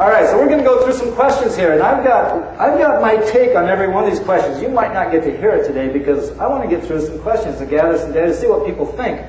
All right, so we're going to go through some questions here, and I've got my take on every one of these questions. You might not get to hear it today because I want to get through some questions to gather some data to see what people think.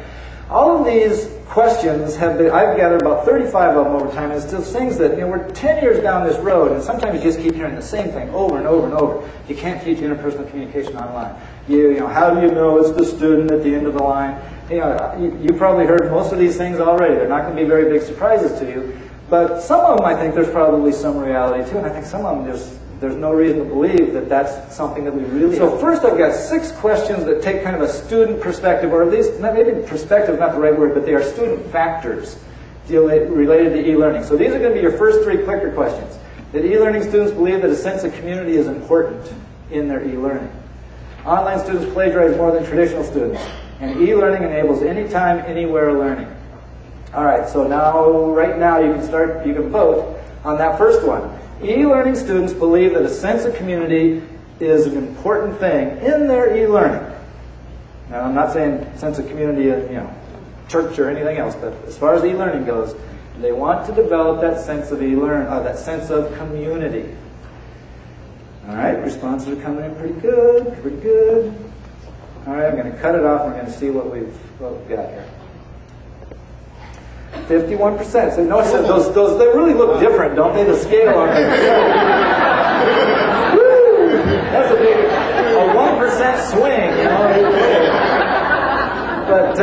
All of these questions I've gathered about 35 of them over time, and it's just things that, we're 10 years down this road, and sometimes you just keep hearing the same thing over and over and over. You can't teach interpersonal communication online. How do you know it's the student at the end of the line? You probably heard most of these things already. They're not going to be very big surprises to you. But some of them, I think there's probably some reality too, and I think some of them there's no reason to believe that that's something that we really have. So first I've got 6 questions that take kind of a student perspective, or at least, maybe perspective is not the right word, but they are student factors related to e-learning. So these are going to be your first 3 clicker questions. Did e-learning students believe that a sense of community is important in their e-learning? Online students plagiarize more than traditional students, and e-learning enables anytime, anywhere learning. All right, so right now you can vote on that first one. E-learning students believe that a sense of community is an important thing in their e-learning. Now, I'm not saying sense of community church or anything else, but as far as e-learning goes, they want to develop that sense of that sense of community. All right, responses are coming in pretty good. All right, I'm going to cut it off and we're going to see what we've got here. 51%. So notice that those they really look different, don't they? The scale on them. Woo! That's a 1% swing, But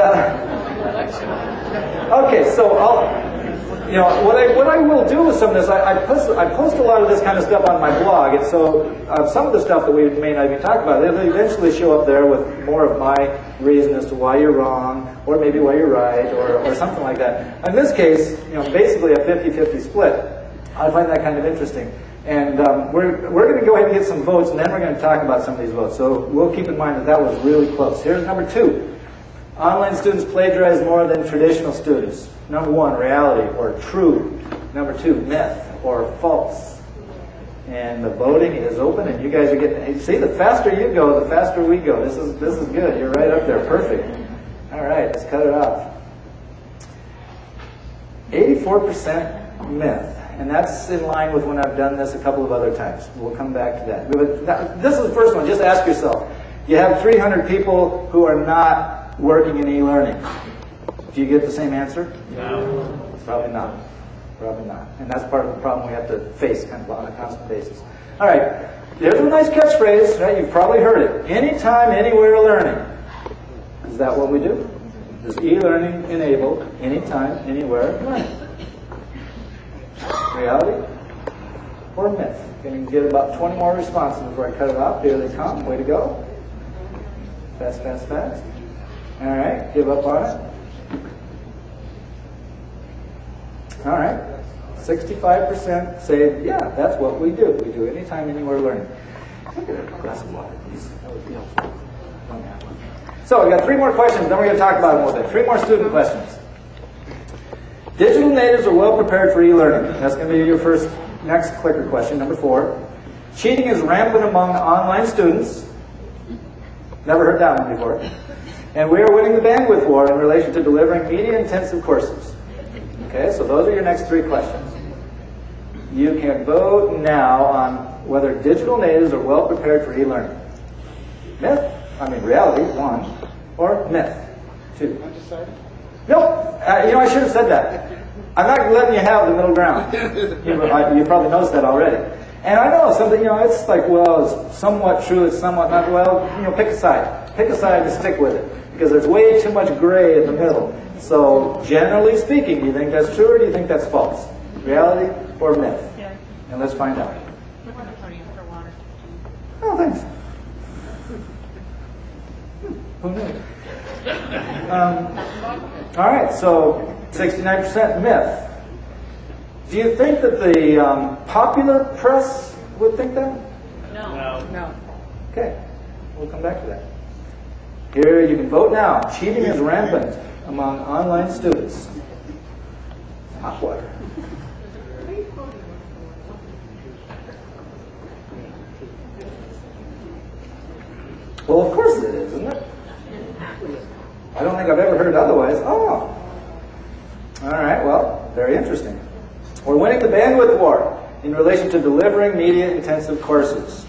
okay, so what I will do with some of this, I post a lot of this kind of stuff on my blog, and so some of the stuff that we may not even talk about, it'll eventually show up there with more of my reason as to why you're wrong, or maybe why you're right, or something like that. In this case, basically a 50-50 split. I find that kind of interesting. And we're going to go ahead and get some votes, and then we're going to talk about some of these votes. So we'll keep in mind that was really close. Here's number 2. Online students plagiarize more than traditional students. Number 1, reality or true. Number 2, myth or false. And the voting is open, and you guys are getting. See, the faster you go, the faster we go. This is good. You're right up there. Perfect. All right, let's cut it off. 84% myth. And that's in line with when I've done this a couple of other times. We'll come back to that. This is the first one. Just ask yourself. You have 300 people who are not working in e-learning. Do you get the same answer? No. Probably not. Probably not. And that's part of the problem we have to face kind of on a constant basis. All right. There's a nice catchphrase, right? You've probably heard it. Anytime, anywhere learning. Is that what we do? Does e-learning enable anytime, anywhere learning? Reality or myth? Going to get about 20 more responses before I cut it off. Here they come. Way to go. Fast, fast, fast. All right. Give up on it. All right. 65% say, yeah, that's what we do. We do anytime, anywhere learning. Look at a glass of water, please. That would be helpful. So we got 3 more questions, then we're going to talk about them a little bit. 3 more student questions. Digital natives are well prepared for e-learning. That's going to be your next clicker question, number 4. Cheating is rampant among online students. Never heard that one before. And we are winning the bandwidth war in relation to delivering media-intensive courses. Okay, so those are your next 3 questions. You can vote now on whether digital natives are well prepared for e-learning. Reality, 1, or myth, 2. Undecided? Nope. I should have said that. I'm not letting you have the middle ground. You probably noticed that already. And I know something, it's like, well, it's somewhat true, it's somewhat not. Well, pick a side. Pick a side and stick with it. Because there's way too much gray in the middle. So, generally speaking, do you think that's true or do you think that's false? Reality or myth? Yeah. And let's find out. Look on the podium for water. Oh, thanks. Who knew? All right, so 69% myth. Do you think that the popular press would think that? No. Okay, we'll come back to that. Here, you can vote now. Cheating is rampant among online students. Hot water. Well, of course it is, isn't it? I don't think I've ever heard otherwise. Oh. All right, well, very interesting. We're winning the bandwidth war. in relation to delivering media-intensive courses.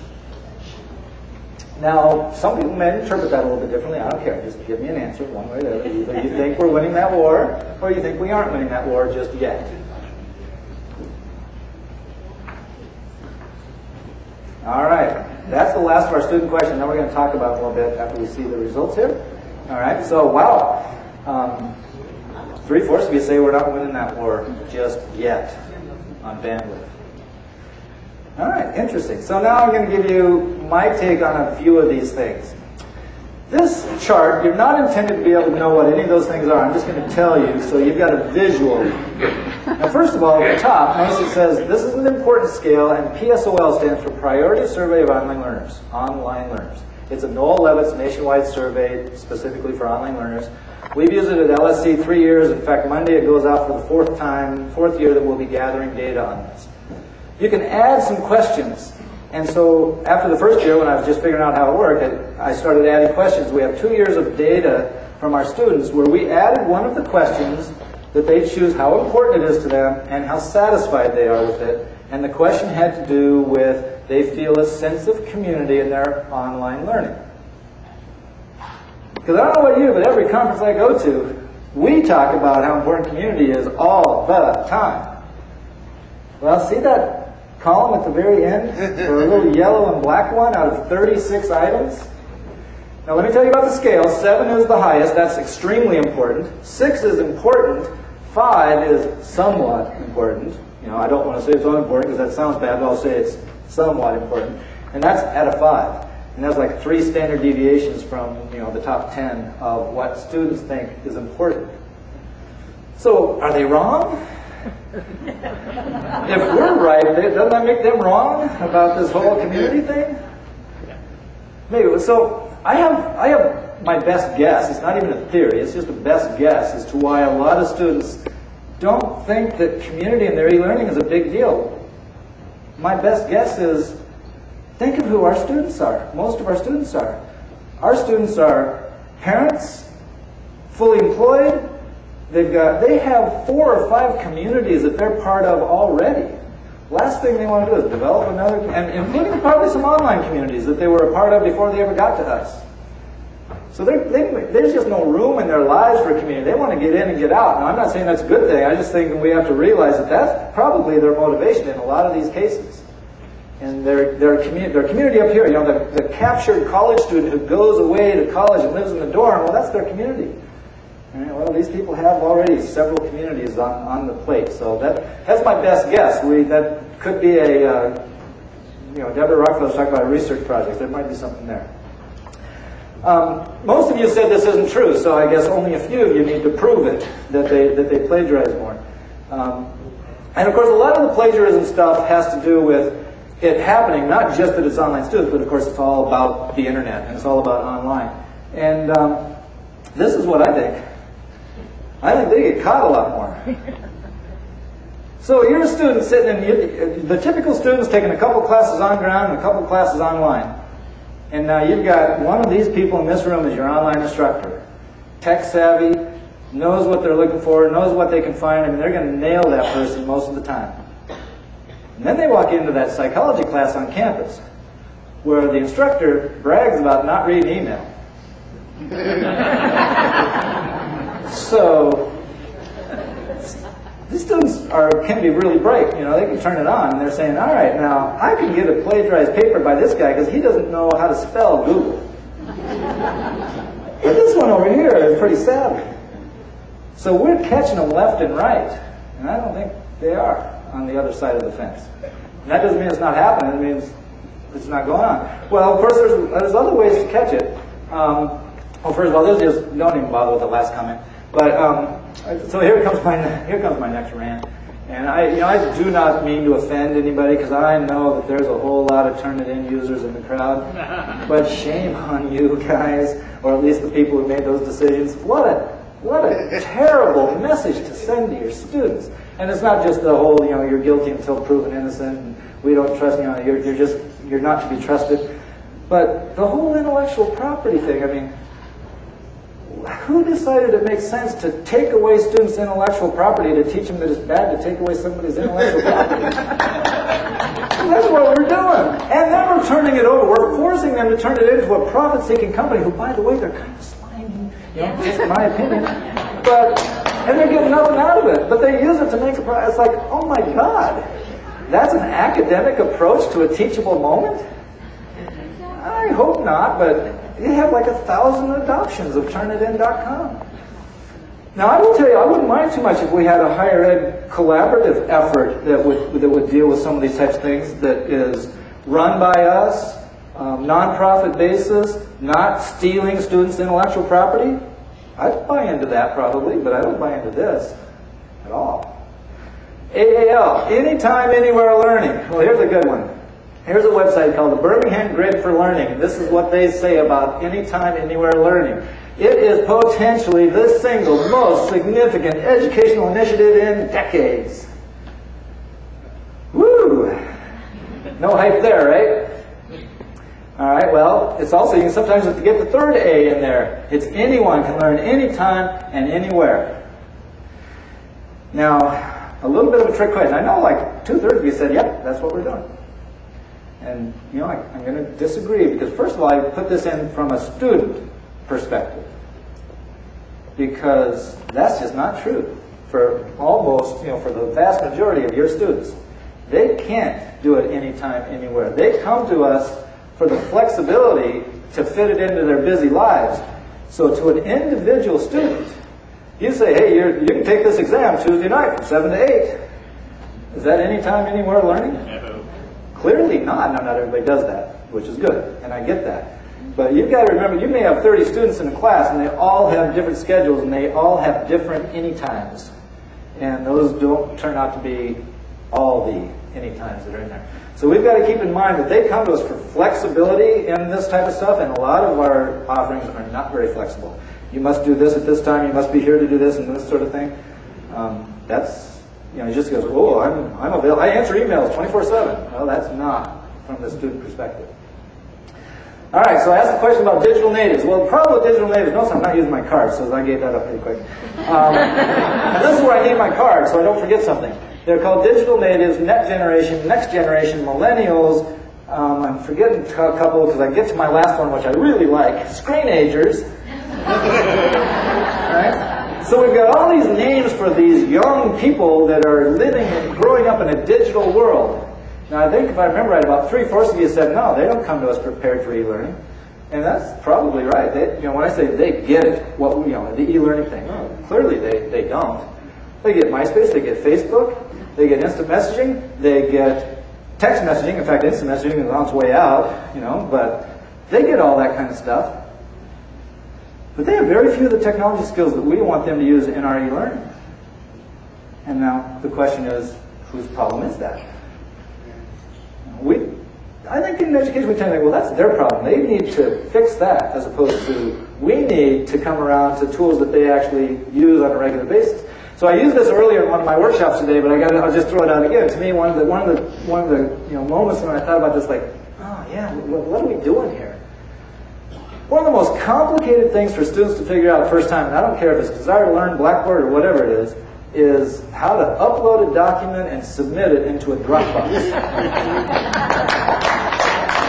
Now, some people may interpret that a little bit differently. I don't care. Just give me an answer one way or the other. Either you think we're winning that war, or you think we aren't winning that war just yet. All right. That's the last of our student question. Now we're going to talk about it a little bit after we see the results here. All right. So, wow. 3/4 of you say we're not winning that war just yet on bandwidth. All right, interesting. So now I'm going to give you my take on a few of these things. This chart, you're not intended to be able to know what any of those things are. I'm just going to tell you, so you've got a visual. Now, first of all, at the top, notice it says this is an important scale, and PSOL stands for Priority Survey of Online Learners. Online learners. It's a Noel Levitt's nationwide survey specifically for online learners. We've used it at LSC 3 years. In fact, Monday it goes out for the fourth year that we'll be gathering data on this. You can add some questions. And so after the first year, when I was just figuring out how it worked, I started adding questions. We have 2 years of data from our students where we added one of the questions that they choose how important it is to them and how satisfied they are with it. And the question had to do with they feel a sense of community in their online learning. Because I don't know about you, but every conference I go to, we talk about how important community is all the time. Well, see that column at the very end, or a little yellow and black one out of 36 items? Now let me tell you about the scale. 7 is the highest. That's extremely important. 6 is important. 5 is somewhat important. You know, I don't want to say it's unimportant because that sounds bad, but I'll say it's somewhat important. And that's at a 5. And that's like 3 standard deviations from, you know, the top 10 of what students think is important. So, are they wrong? If we're right, doesn't that make them wrong about this whole community thing? Maybe. So I have my best guess. It's not even a theory. It's just a best guess as to why a lot of students don't think that community in their e-learning is a big deal. My best guess is think of who our students are. Most of our students are. Our students are parents, fully employed. They have 4 or 5 communities that they're part of already. Last thing they want to do is develop another, and including probably some online communities that they were a part of before they ever got to us. So there's just no room in their lives for community. They want to get in and get out. Now, I'm not saying that's a good thing. I just think we have to realize that that's probably their motivation in a lot of these cases. And their community up here, you know, the captured college student who goes away to college and lives in the dorm, well, that's their community. Right, well, these people have already several communities on the plate, so that's my best guess. That could be a, you know, Deborah Rockefeller's talking about a research project. There might be something there. Most of you said this isn't true, so I guess only a few of you need to prove it, that they plagiarize more. And of course, a lot of the plagiarism stuff has to do with it happening, not just that it's online students, but of course it's all about the internet, and it's all about online. And this is what I think. I think they get caught a lot more. So you're a student sitting in, the typical student's taking a couple classes on ground and a couple classes online. And now you've got one of these people in this room as your online instructor. Tech savvy, knows what they're looking for, knows what they can find, and they're going to nail that person most of the time. And then they walk into that psychology class on campus where the instructor brags about not reading email. So these students can be really bright. You know, they can turn it on, and they're saying, all right, now I can get a plagiarized paper by this guy because he doesn't know how to spell Google. But this one over here is pretty savvy. So we're catching them left and right, and I don't think they are on the other side of the fence. And that doesn't mean it's not happening. It means it's not going on. Well, of course, there's other ways to catch it. Well, first of all, don't even bother with the last comment. But so here comes my next rant, and I do not mean to offend anybody because I know that there's a whole lot of Turnitin users in the crowd. But shame on you guys, or at least the people who made those decisions. What a terrible message to send to your students. And it's not just the whole, you know, you're guilty until proven innocent, and we don't trust, you know, you're not to be trusted. But the whole intellectual property thing, I mean, who decided it makes sense to take away students' intellectual property to teach them that it's bad to take away somebody's intellectual property? That's what we're doing. And then we're turning it over. We're forcing them to turn it into a profit-seeking company who, by the way, they're kind of slimy, just in my opinion. And they're getting nothing out of it. But they use it to make a profit. It's like, oh my God, that's an academic approach to a teachable moment? I hope not, but you have like 1,000 adoptions of Turnitin.com. Now, I will tell you, I wouldn't mind too much if we had a higher ed collaborative effort that would deal with some of these types of things, that is run by us, non-profit basis, not stealing students' intellectual property. I'd buy into that probably, but I don't buy into this at all. AAL, Anytime, Anywhere Learning. Well, here's a good one. Here's a website called the Birmingham Grid for Learning. This is what they say about Anytime, Anywhere Learning. It is potentially the single most significant educational initiative in decades. Woo! No hype there, right? All right, well, it's also, you can sometimes have to get the third A in there. It's anyone can learn anytime and anywhere. Now, a little bit of a trick question. I know like 2/3 of you said, yep, that's what we're doing. And, I'm going to disagree because, first of all, I put this in from a student perspective. Because that's just not true for almost, for the vast majority of your students. They can't do it anytime, anywhere. They come to us for the flexibility to fit it into their busy lives. So to an individual student, you say, hey, you can take this exam Tuesday night from 7 to 8. Is that anytime, anywhere learning? No. Clearly not. No, not everybody does that, which is good, and I get that. But you've got to remember, you may have 30 students in a class, and they all have different schedules, and they all have different anytimes. And those don't turn out to be all the anytimes that are in there. So we've got to keep in mind that they come to us for flexibility in this type of stuff, and a lot of our offerings are not very flexible. You must do this at this time, you must be here to do this, and this sort of thing. That's, he just goes, oh, I'm available. I answer emails 24/7. Well, that's not from the student perspective. All right, so I asked a question about digital natives. Well, the problem with digital natives, notice I'm not using my card, so I gave that up pretty quick. And this is where I need my card, so I don't forget something. They're called digital natives, next generation, millennials. I'm forgetting a couple because I get to my last one, which I really like, screenagers. Right? So we've got all these names for these young people that are living and growing up in a digital world. Now, I think if I remember right, about 3/4 of you said, no, they don't come to us prepared for e-learning. And that's probably right. They, when I say they get it, the e-learning thing, clearly they don't. They get MySpace, they get Facebook, they get instant messaging, they get text messaging. In fact, instant messaging is on its way out, but they get all that kind of stuff. But they have very few of the technology skills that we want them to use in our e-learning. And now the question is, whose problem is that? I think in education we tend to think, well, that's their problem. They need to fix that, as opposed to we need to come around to tools that they actually use on a regular basis. So I used this earlier in one of my workshops today, but I'll just throw it out again. To me, one of the moments when I thought about this, like, oh yeah, what are we doing here? One of the most complicated things for students to figure out the first time, and I don't care if it's Desire to Learn, Blackboard, or whatever it is how to upload a document and submit it into a Dropbox.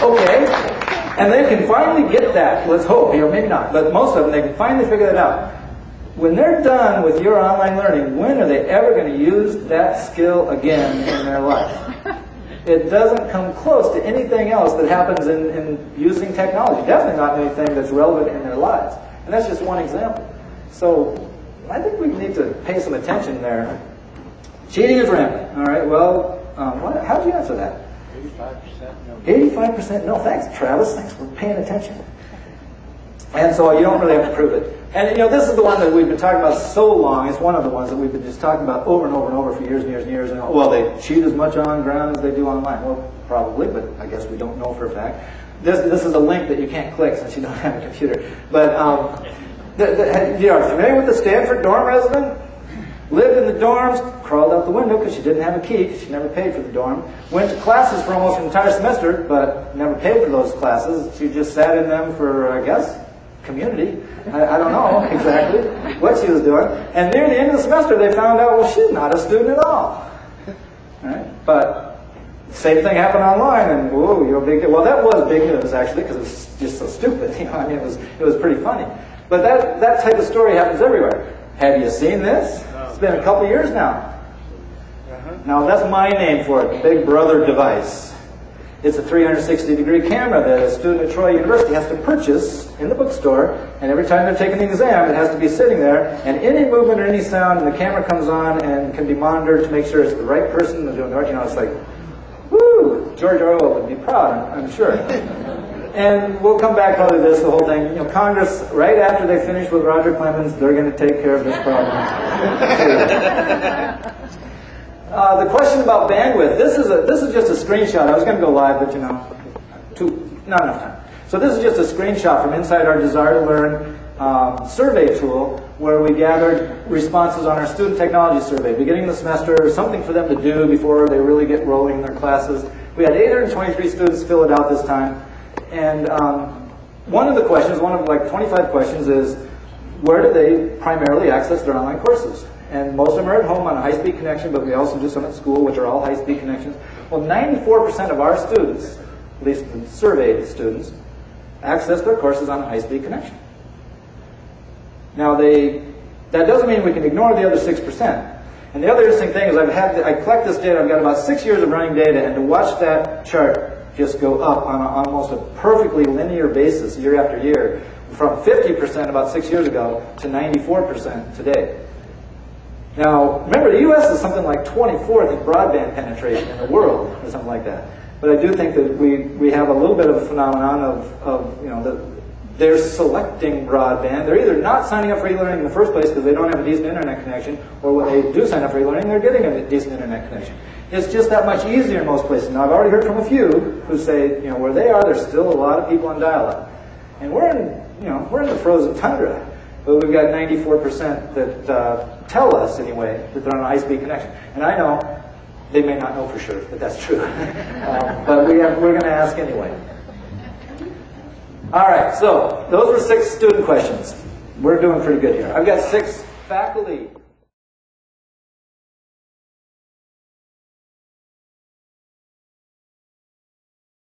Okay, and they can finally get that. Let's hope, maybe not, but most of them, they can finally figure that out. When they're done with your online learning, when are they ever going to use that skill again in their life? It doesn't come close to anything else that happens in using technology. Definitely not anything that's relevant in their lives. And that's just one example. So I think we need to pay some attention there. Cheating is rampant. All right, well, how did you answer that? 85% no. 85% no. Thanks, Travis. Thanks for paying attention. And so you don't really have to prove it. And this is the one that we've been talking about so long. It's one of the ones that we've been just talking about over and over and over for years and years and years. And well, they cheat as much on ground as they do online. Well, probably, but I guess we don't know for a fact. This is a link that you can't click since you don't have a computer. But you're familiar with the Stanford dorm resident? Lived in the dorms, crawled out the window because she didn't have a key. She never paid for the dorm. Went to classes for almost an entire semester, but never paid for those classes. She just sat in them for, I guess, community. I don't know exactly what she was doing. And near the end of the semester, they found out, well, she's not a student at all. Right? But Same thing happened online, and whoa, you're a big deal. Well, that was big news actually, because it's just so stupid. I mean, it was pretty funny. But that type of story happens everywhere. Have you seen this? It's been a couple years now. Now that's my name for it, Big Brother device. It's a 360-degree camera that a student at Troy University has to purchase in the bookstore, and every time they're taking the exam, it has to be sitting there, and any movement or any sound, and the camera comes on and can be monitored to make sure it's the right person doing the right. You know, it's like, woo! George Orwell would be proud, I'm sure. And we'll come back probably to this, the whole thing. You know, Congress, right after they finish with Roger Clemens, they're going to take care of this problem. The question about bandwidth. This is just a screenshot. I was going to go live, but not enough time. So this is just a screenshot from inside our Desire to Learn survey tool, where we gathered responses on our student technology survey, beginning of the semester, something for them to do before they really get rolling in their classes. We had 823 students fill it out this time. And one of the questions, one of like 25 questions, is where do they primarily access their online courses? And most of them are at home on a high-speed connection, but we also do some at school, which are all high-speed connections. Well, 94% of our students, at least the surveyed students, access their courses on a high-speed connection. Now, that doesn't mean we can ignore the other 6%. And the other interesting thing is I collect this data. I've got about 6 years of running data, and to watch that chart just go up on almost a perfectly linear basis year after year, from 50% about 6 years ago to 94% today. Now, remember, the U.S. is something like 24th in broadband penetration in the world, or something like that. But I do think that we have a little bit of a phenomenon of you know, they're selecting broadband. They're either not signing up for e-learning in the first place because they don't have a decent internet connection, or when they do sign up for e-learning, they're getting a decent internet connection. It's just that much easier in most places. Now, I've already heard from a few who say, you know, where they are, there's still a lot of people on dial-up. And we're in the frozen tundra. But we've got 94% that tell us, anyway, that they're on a high-speed connection. And I know they may not know for sure that that's true. But we're going to ask anyway. All right, so those were 6 student questions. We're doing pretty good here. I've got 6 faculty